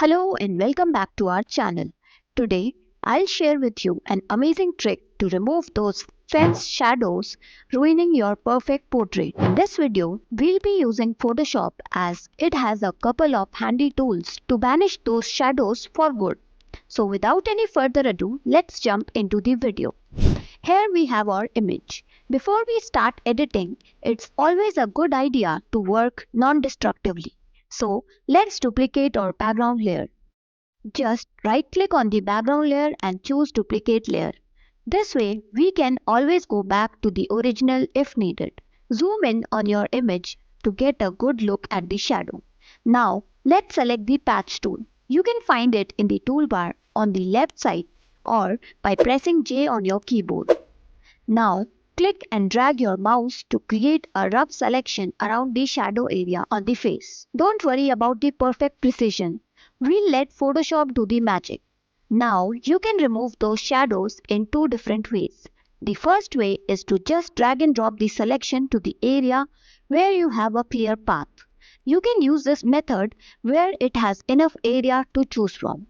Hello and welcome back to our channel. Today, I'll share with you an amazing trick to remove those fence shadows ruining your perfect portrait. In this video, we'll be using Photoshop as it has a couple of handy tools to banish those shadows for good. So without any further ado, let's jump into the video. Here we have our image. Before we start editing, it's always a good idea to work non-destructively. So let's duplicate our background layer. Just right click on the background layer and choose duplicate layer. This way we can always go back to the original if needed. Zoom in on your image to get a good look at the shadow. Now let's select the patch tool. You can find it in the toolbar on the left side or by pressing J on your keyboard. Now, click and drag your mouse to create a rough selection around the shadow area on the face. Don't worry about the perfect precision. We'll let Photoshop do the magic. Now, you can remove those shadows in two different ways. The first way is to just drag and drop the selection to the area where you have a clear path. You can use this method where it has enough area to choose from.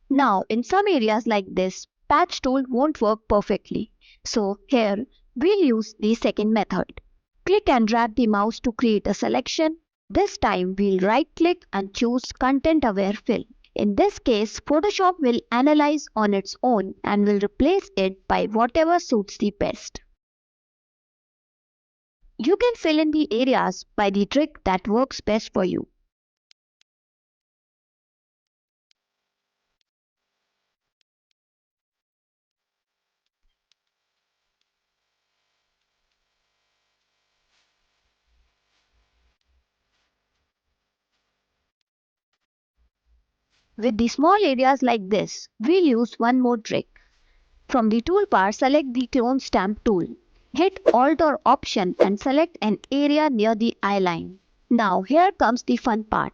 Now, in some areas like this, patch tool won't work perfectly. So here, we'll use the second method. Click and drag the mouse to create a selection. This time, we'll right click and choose Content Aware Fill. In this case, Photoshop will analyze on its own and will replace it by whatever suits the best. You can fill in the areas by the trick that works best for you. With the small areas like this, we'll use one more trick. From the toolbar, select the Clone Stamp tool. Hit Alt or Option and select an area near the eye line. Now here comes the fun part.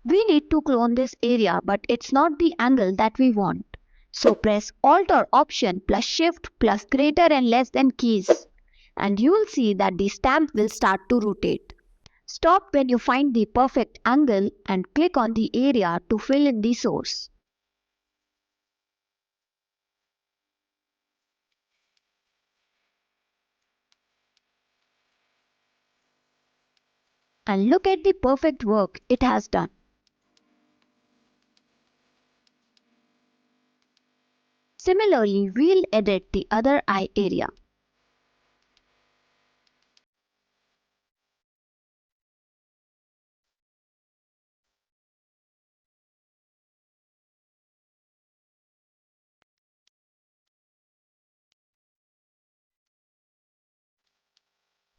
We need to clone this area, but it's not the angle that we want. So press Alt or Option plus Shift plus greater and less than keys. And you'll see that the stamp will start to rotate. Stop when you find the perfect angle and click on the area to fill in the source. And look at the perfect work it has done. Similarly, we'll edit the other eye area.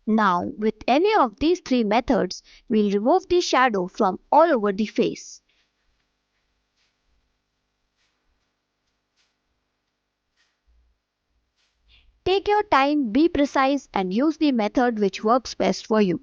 Now, with any of these three methods, we'll remove the shadow from all over the face. Take your time, be precise, and use the method which works best for you.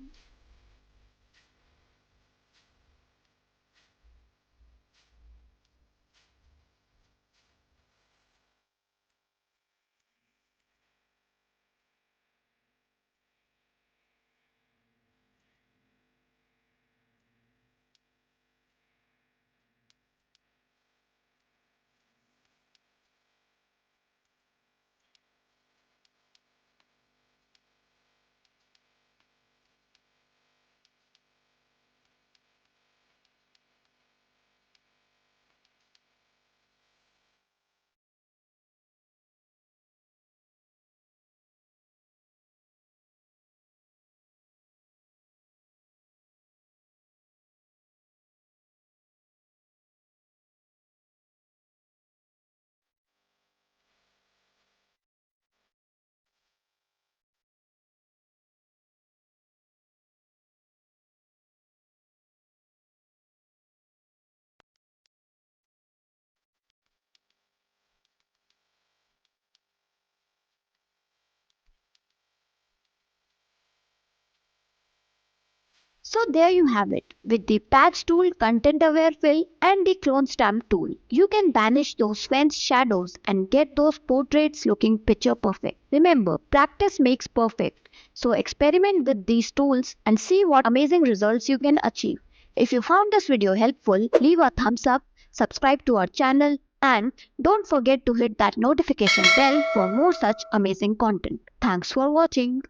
So there you have it. With the patch tool, content aware fill and the clone stamp tool, you can banish those fence shadows and get those portraits looking picture perfect. Remember, practice makes perfect. So experiment with these tools and see what amazing results you can achieve. If you found this video helpful, leave a thumbs up, subscribe to our channel and don't forget to hit that notification bell for more such amazing content. Thanks for watching.